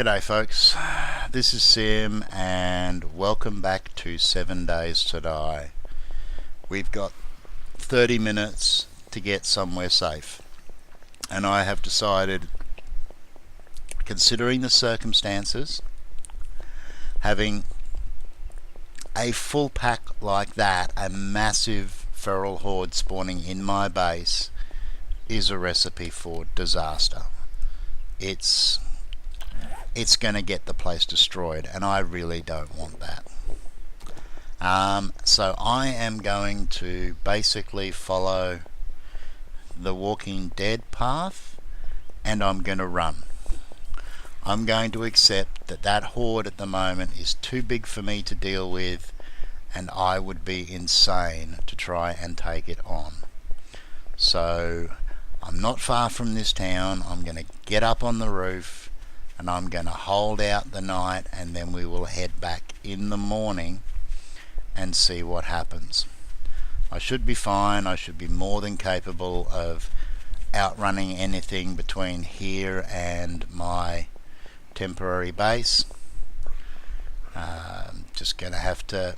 G'day folks, this is Sim and welcome back to 7 Days to Die. We've got 30 minutes to get somewhere safe, and I have decided, considering the circumstances, having a full pack like that, a massive feral horde spawning in my base, is a recipe for disaster. It's going to get the place destroyed, and I really don't want that. So I am going to basically follow the Walking Dead path, and I'm going to run. I'm going to accept that that horde at the moment is too big for me to deal with, and I would be insane to try and take it on. So I'm not far from this town. I'm going to get up on the roof and I'm going to hold out the night, and then we will head back in the morning and see what happens. I should be fine. I should be more than capable of outrunning anything between here and my temporary base. Just going to have to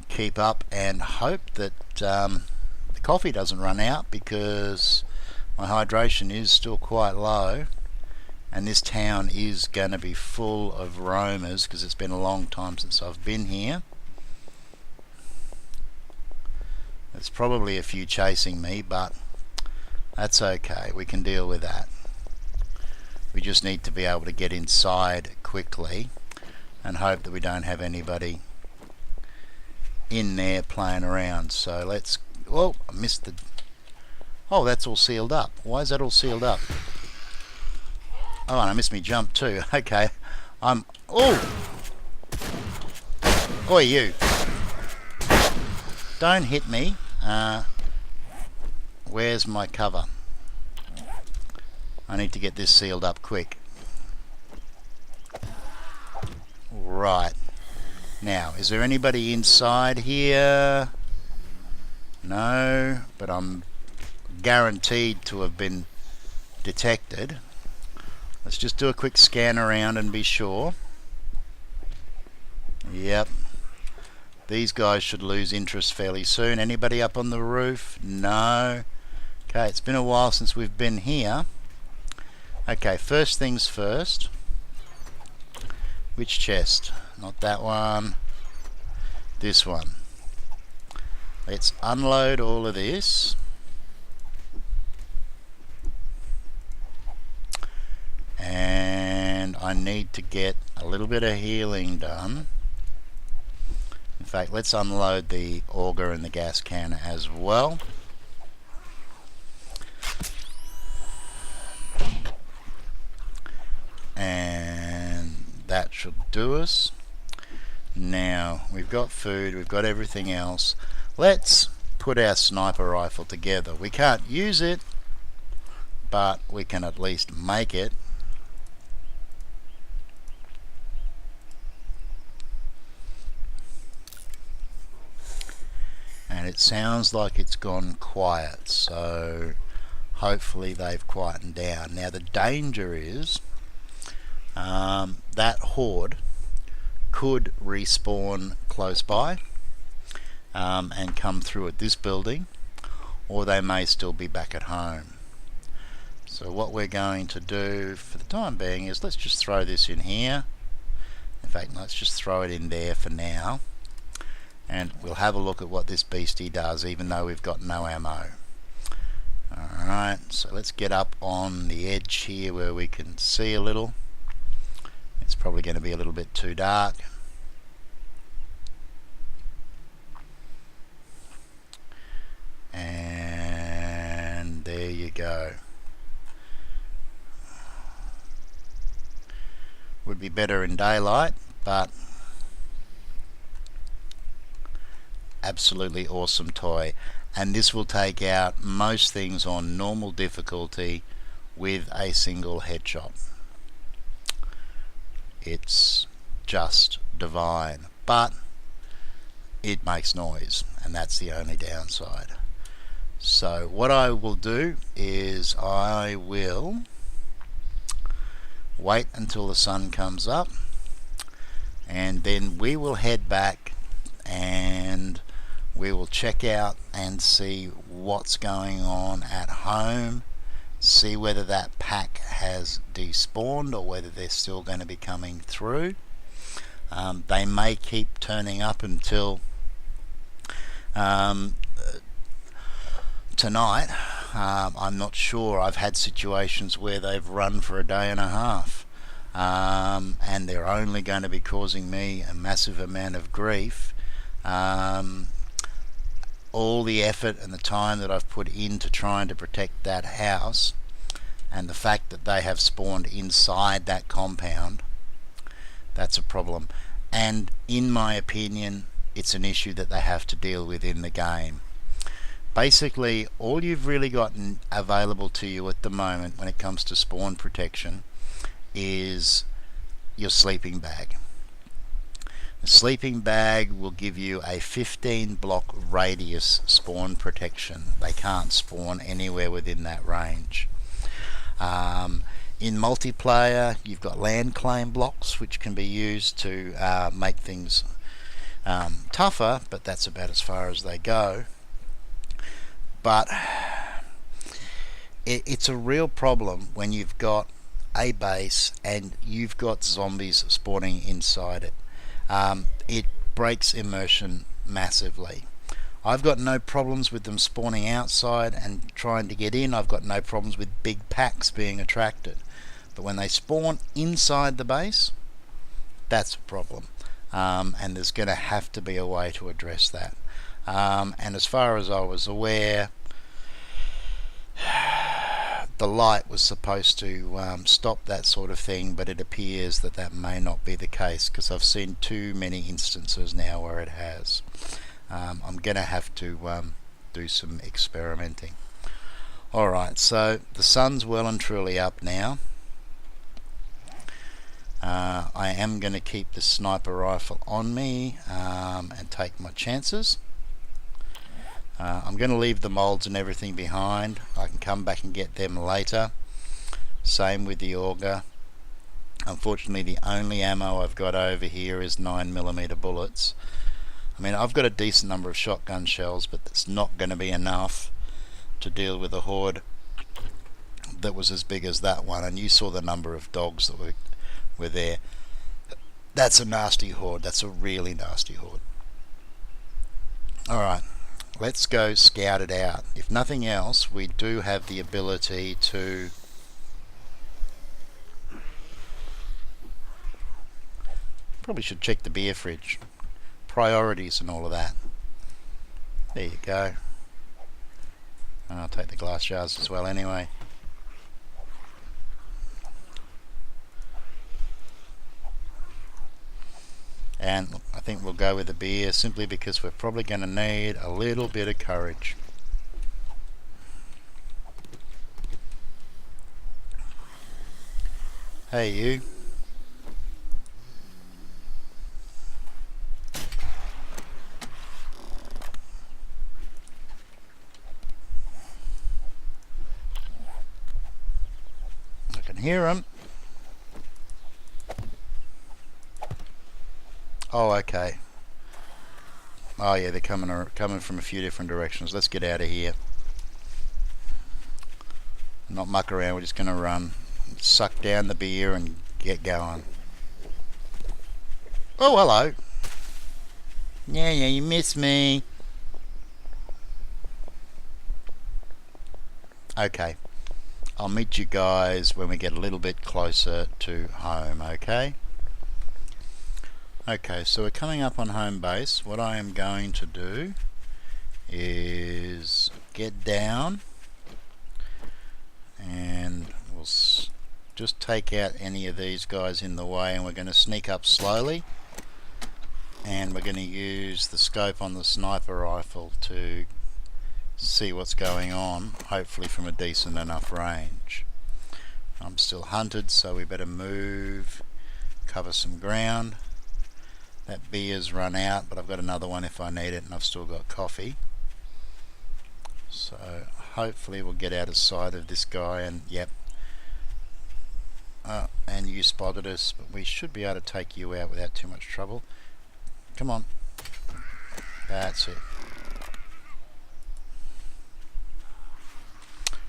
keep up and hope that the coffee doesn't run out, because my hydration is still quite low. And this town is going to be full of roamers because it's been a long time since I've been here. There's probably a few chasing me, but that's okay. We can deal with that. We just need to be able to get inside quickly and hope that we don't have anybody in there playing around. So let's... Oh, I missed the... Oh, that's all sealed up. Why is that all sealed up? Oh, and I missed me jump too. Okay. Oh! Oi, you. Don't hit me. Where's my cover? I need to get this sealed up quick. Right. Now, is there anybody inside here? No, but I'm guaranteed to have been detected. Let's just do a quick scan around and be sure. Yep. These guys should lose interest fairly soon. Anybody up on the roof? No. Okay, it's been a while since we've been here. Okay, first things first. Which chest? Not that one. This one. Let's unload all of this. And I need to get a little bit of healing done. In fact, let's unload the auger and the gas can as well. And that should do us. Now, we've got food, we've got everything else. Let's put our sniper rifle together. We can't use it, but we can at least make it. And it sounds like it's gone quiet, so hopefully they've quietened down. Now the danger is that horde could respawn close by and come through at this building, or they may still be back at home. So what we're going to do for the time being is let's just throw this in here. In fact, let's just throw it in there for now. And we'll have a look at what this beastie does, even though we've got no ammo. Alright, so let's get up on the edge here where we can see a little. It's probably going to be a little bit too dark. And there you go. Would be better in daylight, but absolutely awesome toy, and this will take out most things on normal difficulty with a single headshot. It's just divine, but it makes noise, and that's the only downside. So what I will do is I will wait until the sun comes up, and then we will head back and we will check out and see what's going on at home, see whether that pack has despawned or whether they're still going to be coming through. They may keep turning up until tonight. I'm not sure. I've had situations where they've run for a day and a half, and they're only going to be causing me a massive amount of grief. All the effort and the time that I've put into trying to protect that house, and the fact that they have spawned inside that compound, that's a problem. And in my opinion, it's an issue that they have to deal with in the game. Basically, all you've really got available to you at the moment when it comes to spawn protection is your sleeping bag. The sleeping bag will give you a 15 block radius spawn protection. They can't spawn anywhere within that range. In multiplayer, you've got land claim blocks which can be used to make things tougher, but that's about as far as they go. But it's a real problem when you've got a base and you've got zombies spawning inside it. It breaks immersion massively. I've got no problems with them spawning outside and trying to get in. I've got no problems with big packs being attracted. But when they spawn inside the base, that's a problem. And there's going to have to be a way to address that. And as far as I was aware, the light was supposed to stop that sort of thing, but it appears that that may not be the case, because I've seen too many instances now where it has. I'm going to have to do some experimenting. Alright, so the sun's well and truly up now. I am going to keep the sniper rifle on me and take my chances. I'm going to leave the molds and everything behind. I can come back and get them later. Same with the auger. Unfortunately, the only ammo I've got over here is 9mm bullets. I mean, I've got a decent number of shotgun shells, but that's not going to be enough to deal with a horde that was as big as that one. And you saw the number of dogs that were there. That's a nasty horde. That's a really nasty horde. Alright, let's go scout it out. If nothing else, we do have the ability to probably should check the beer fridge. Priorities and all of that. There you go. And I'll take the glass jars as well anyway. And I think we'll go with the beer simply because we're probably going to need a little bit of courage. Hey you. I can hear him. Oh, okay. Oh yeah, they're coming from a few different directions. Let's get out of here. Not muck around, we're just going to run. Suck down the beer and get going. Oh, hello. Yeah, you missed me. Okay. I'll meet you guys when we get a little bit closer to home, okay? Okay, so we're coming up on home base. What I am going to do is get down and we'll just take out any of these guys in the way, and we're going to sneak up slowly, and we're going to use the scope on the sniper rifle to see what's going on, hopefully from a decent enough range. I'm still hunted, so we better move, cover some ground. That beer's run out, but I've got another one if I need it, and I've still got coffee. So hopefully we'll get out of sight of this guy, and yep, And you spotted us, but we should be able to take you out without too much trouble. Come on. That's it.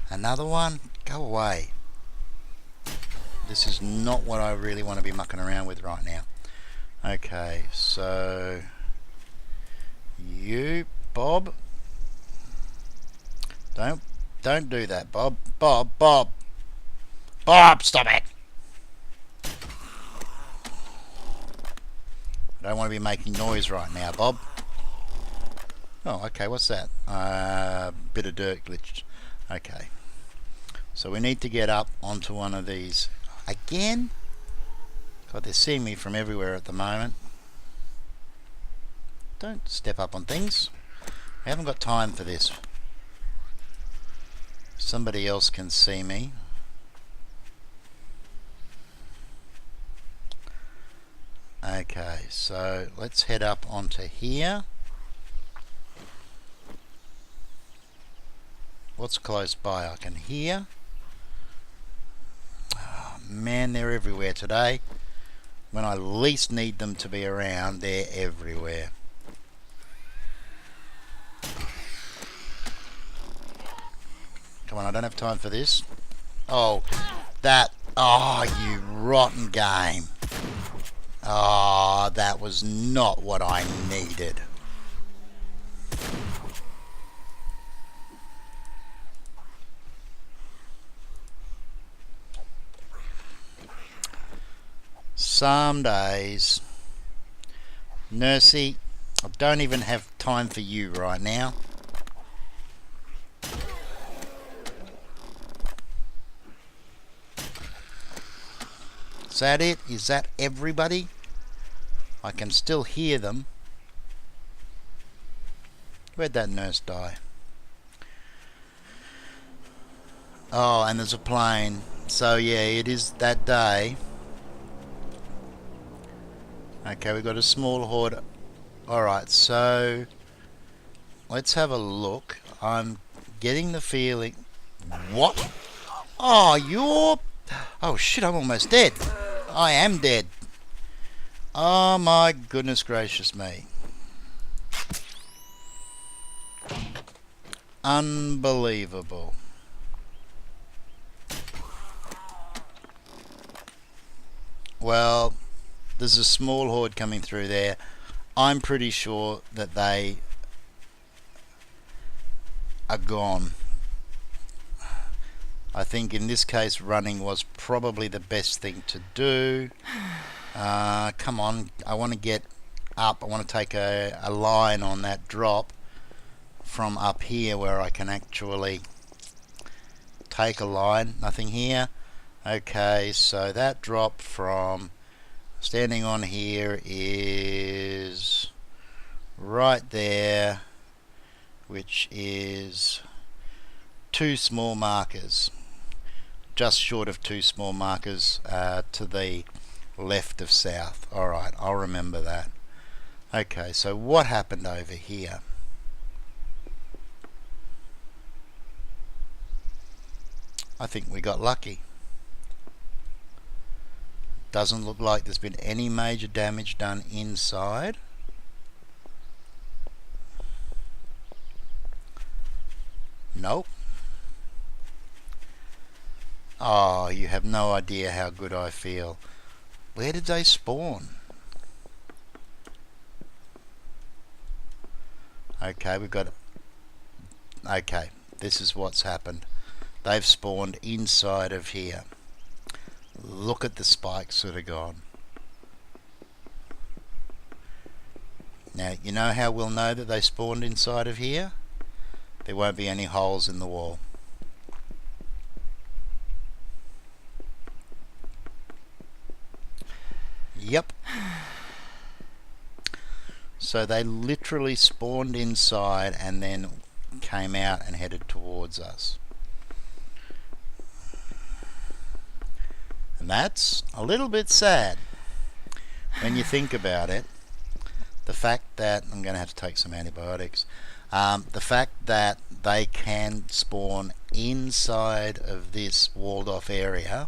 Another one? Go away. This is not what I really want to be mucking around with right now. Okay, so you, Bob. Don't do that, Bob. Bob, stop it! I don't want to be making noise right now, Bob. Oh, okay, what's that? Bit of dirt glitched. Okay. So we need to get up onto one of these. Again? God, they're seeing me from everywhere at the moment. Don't step up on things. We haven't got time for this. Somebody else can see me. Okay, so let's head up onto here. What's close by? I can hear. Oh, man, they're everywhere today. When I least need them to be around, they're everywhere. Come on, I don't have time for this. Oh, that. Oh, you rotten game. Oh, that was not what I needed. Some days. Nursey, I don't even have time for you right now. Is that it? Is that everybody? I can still hear them. Where'd that nurse die? Oh, and there's a plane. So yeah, it is that day. Okay, we've got a small horde. Alright, so let's have a look. I'm getting the feeling... What? Oh, you're... Oh shit, I'm almost dead. I am dead. Oh my goodness gracious me. Unbelievable. Well, there's a small horde coming through there. I'm pretty sure that they are gone. I think in this case running was probably the best thing to do. Come on, I want to get up. I want to take a line on that drop from up here where I can actually take a line. Nothing here. Okay, so that drop from standing on here is right there, which is 2 small markers, just short of 2 small markers to the left of south. Alright, I'll remember that. Okay, so what happened over here? I think we got lucky. Doesn't look like there's been any major damage done inside. Nope. Oh, you have no idea how good I feel. Where did they spawn? Okay, we've got... Okay, this is what's happened. They've spawned inside of here. Look at the spikes that are gone. Now, you know how we'll know that they spawned inside of here? There won't be any holes in the wall. Yep. So they literally spawned inside and then came out and headed towards us. And that's a little bit sad when you think about it. The fact that, I'm going to have to take some antibiotics, the fact that they can spawn inside of this walled off area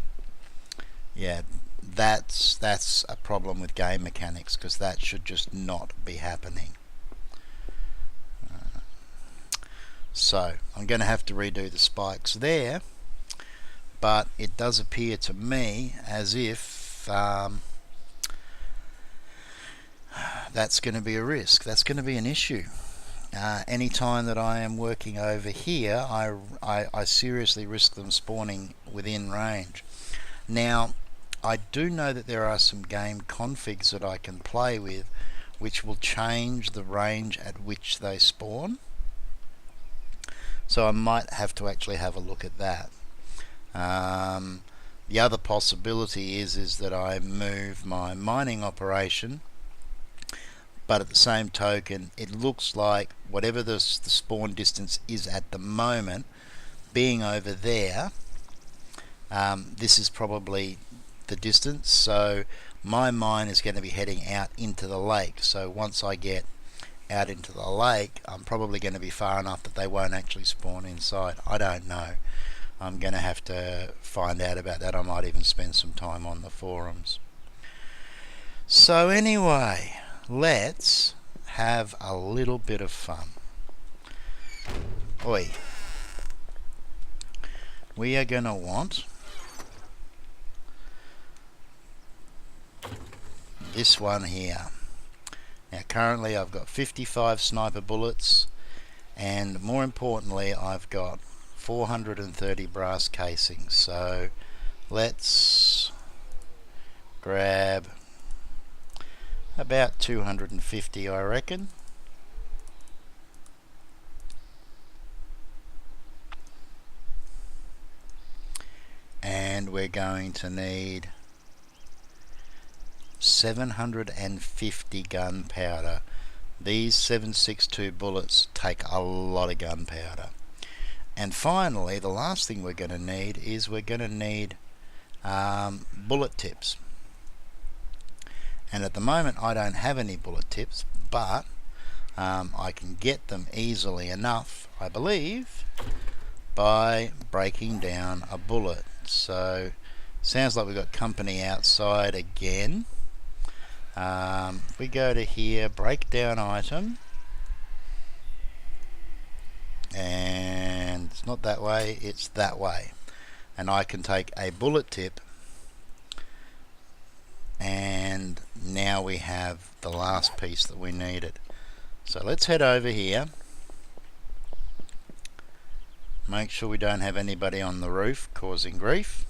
Yeah, that's a problem with game mechanics, because that should just not be happening. So I'm going to have to redo the spikes there, but it does appear to me as if that's going to be a risk. That's going to be an issue. Anytime that I am working over here, I seriously risk them spawning within range. Now, I do know that there are some game configs that I can play with which will change the range at which they spawn. So I might have to actually have a look at that. The other possibility is that I move my mining operation, but at the same token it looks like whatever the spawn distance is at the moment, being over there, this is probably the distance, so my mine is going to be heading out into the lake. So once I get out into the lake, I'm probably going to be far enough that they won't actually spawn inside. I don't know. I'm going to have to find out about that. I might even spend some time on the forums. So anyway, let's have a little bit of fun. Oi. We are going to want this one here. Now currently I've got 55 sniper bullets, and more importantly I've got 430 brass casings. So let's grab about 250, I reckon. And we're going to need 750 gunpowder. These 7.62 bullets take a lot of gunpowder. And finally, the last thing we're going to need is bullet tips. And at the moment I don't have any bullet tips, but I can get them easily enough, I believe, by breaking down a bullet. So sounds like we've got company outside again. We go to here, break down item, and it's not that way, it's that way, and I can take a bullet tip, and now we have the last piece that we needed. So let's head over here, make sure we don't have anybody on the roof causing grief.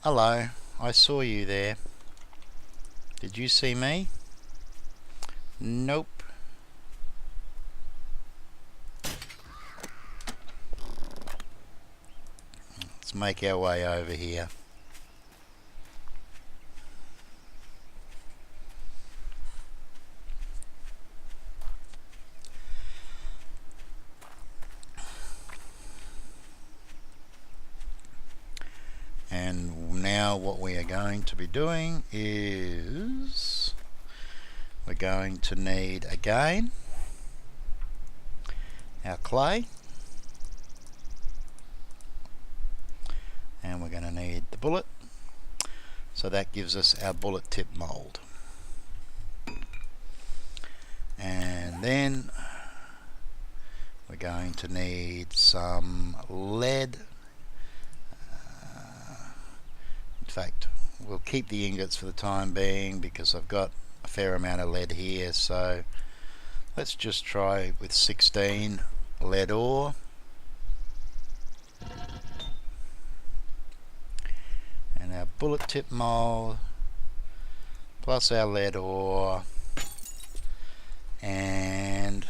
Hello, I saw you there. Did you see me? Nope. Let's make our way over here. And now what we are going to be doing is we're going to need again our clay, and we're going to need the bullet, so that gives us our bullet tip mold. And then we're going to need some lead. In fact, we'll keep the ingots for the time being because I've got a fair amount of lead here, so let's just try with 16 lead ore. And our bullet tip mold plus our lead ore, and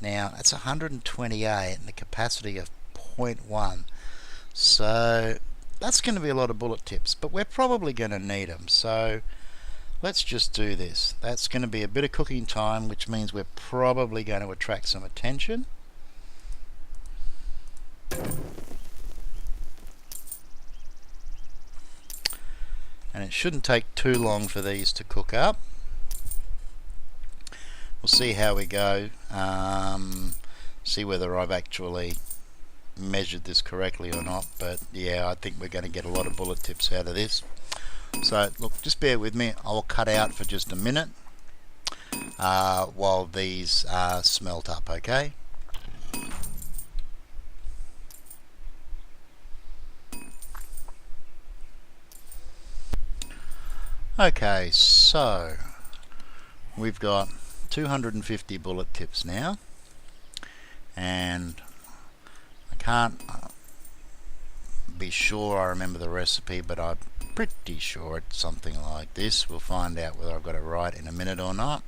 now that's 128 and the capacity of 0.1, so that's going to be a lot of bullet tips, but we're probably going to need them, so let's just do this. That's going to be a bit of cooking time, which means we're probably going to attract some attention. And it shouldn't take too long for these to cook up. We'll see how we go, see whether I've actually measured this correctly or not, but yeah, I think we're going to get a lot of bullet tips out of this. So look, just bear with me. I'll cut out for just a minute while these smelt up, okay? Okay, so we've got 250 bullet tips now, and I can't be sure I remember the recipe, but I'm pretty sure it's something like this. We'll find out whether I've got it right in a minute or not.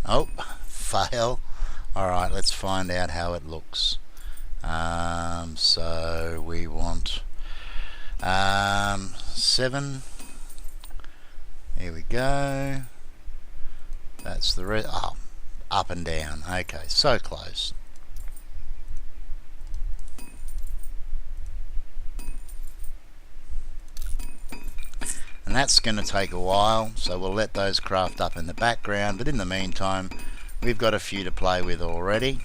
Oh, fail. Alright, let's find out how it looks. So we want 7. Here we go. That's the rest. Oh, up and down. Okay, so close. And that's going to take a while, so we'll let those craft up in the background, but in the meantime we've got a few to play with already.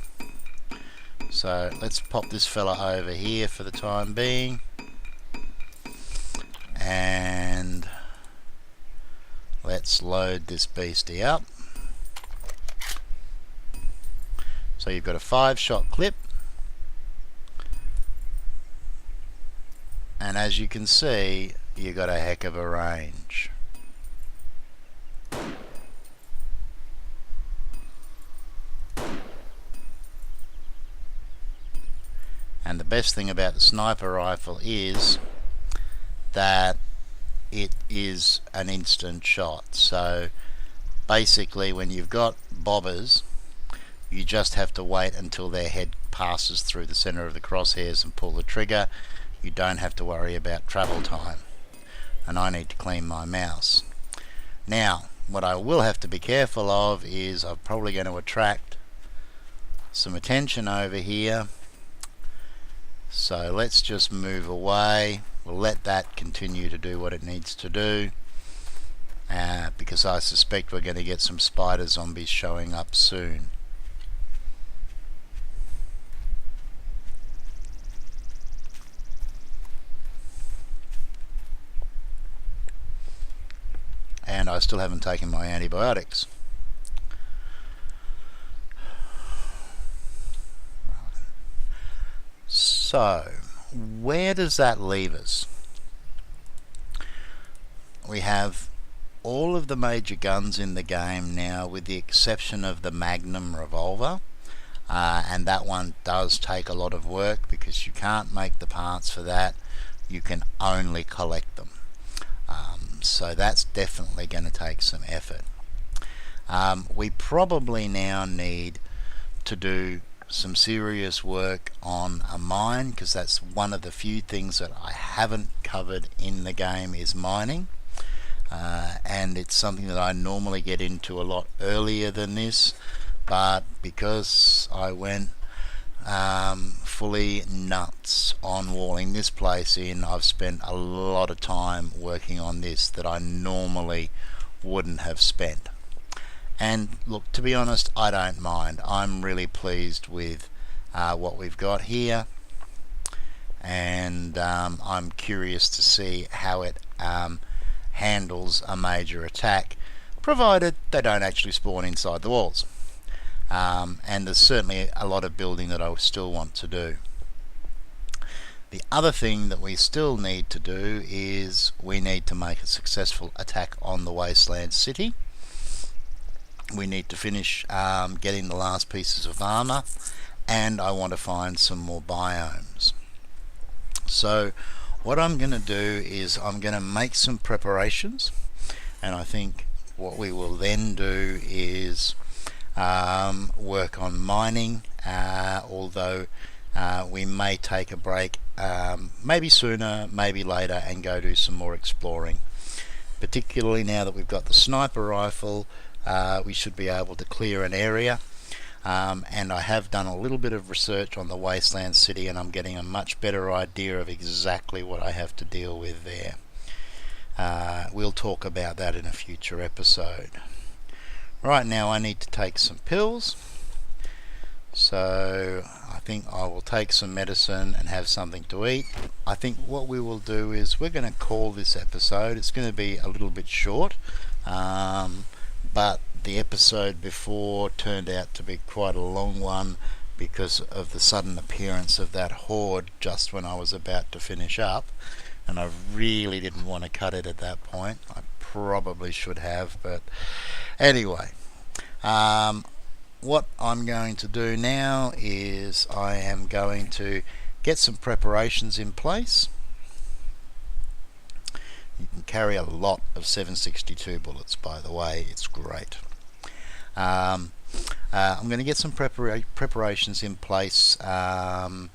So let's pop this fella over here for the time being, and let's load this beastie up. So you've got a 5-shot clip, and as you can see, you got a heck of a range. And the best thing about the sniper rifle is that it is an instant shot. So basically when you've got bobbers, you just have to wait until their head passes through the center of the crosshairs and pull the trigger. You don't have to worry about travel time. And I need to clean my mouse. Now, what I will have to be careful of is I'm probably going to attract some attention over here. So let's just move away. We'll let that continue to do what it needs to do, because I suspect we're going to get some spider zombies showing up soon. And I still haven't taken my antibiotics. So, where does that leave us? We have all of the major guns in the game now, with the exception of the Magnum revolver, and that one does take a lot of work because you can't make the parts for that. You can only collect them. So that's definitely going to take some effort. We probably now need to do some serious work on a mine, because that's one of the few things that I haven't covered in the game is mining, and it's something that I normally get into a lot earlier than this, but because I went fully nuts on walling this place in, I've spent a lot of time working on this that I normally wouldn't have spent. And look, to be honest, I don't mind. I'm really pleased with what we've got here, and I'm curious to see how it handles a major attack, provided they don't actually spawn inside the walls. And there's certainly a lot of building that I still want to do. The other thing that we still need to do is we need to make a successful attack on the Wasteland City. We need to finish getting the last pieces of armor, and I want to find some more biomes. So what I'm going to do is I'm going to make some preparations, and I think what we will then do is work on mining, although we may take a break, maybe sooner, maybe later, and go do some more exploring. Particularly now that we've got the sniper rifle, we should be able to clear an area, and I have done a little bit of research on the Wasteland City, and I'm getting a much better idea of exactly what I have to deal with there. We'll talk about that in a future episode. Right now I need to take some pills, So I think I will take some medicine and have something to eat. I think what we will do is we're going to call this episode. It's going to be a little bit short, but the episode before turned out to be quite a long one because of the sudden appearance of that horde just when I was about to finish up, and I really didn't want to cut it at that point. I probably should have, but anyway, what I'm going to do now is I am going to get some preparations in place. You can carry a lot of 7.62 bullets, by the way. It's great. I'm going to get some preparations in place, and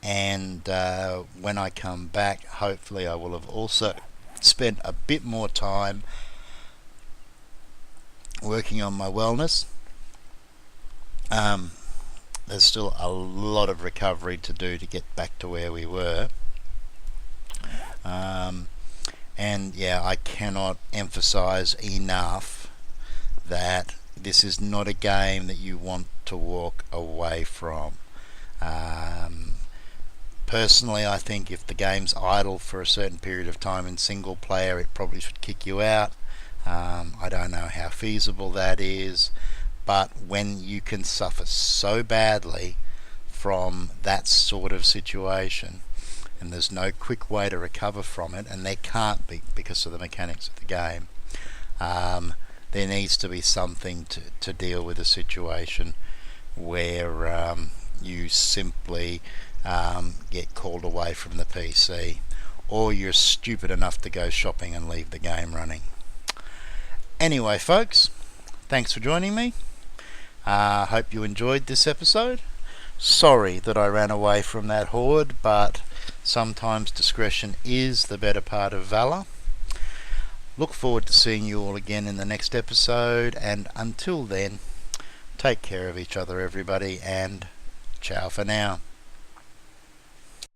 when I come back, hopefully I will have also spent a bit more time working on my wellness. There's still a lot of recovery to do to get back to where we were. And yeah, I cannot emphasize enough that this is not a game that you want to walk away from. Personally, I think if the game's idle for a certain period of time in single player, it probably should kick you out. I don't know how feasible that is, but when you can suffer so badly from that sort of situation, and there's no quick way to recover from it, and there can't be because of the mechanics of the game, there needs to be something to deal with a situation where you simply get called away from the PC, or you're stupid enough to go shopping and leave the game running. Anyway, folks, thanks for joining me. Hope you enjoyed this episode. Sorry that I ran away from that horde, but sometimes discretion is the better part of valour. Look forward to seeing you all again in the next episode, and until then, take care of each other, everybody, and ciao for now.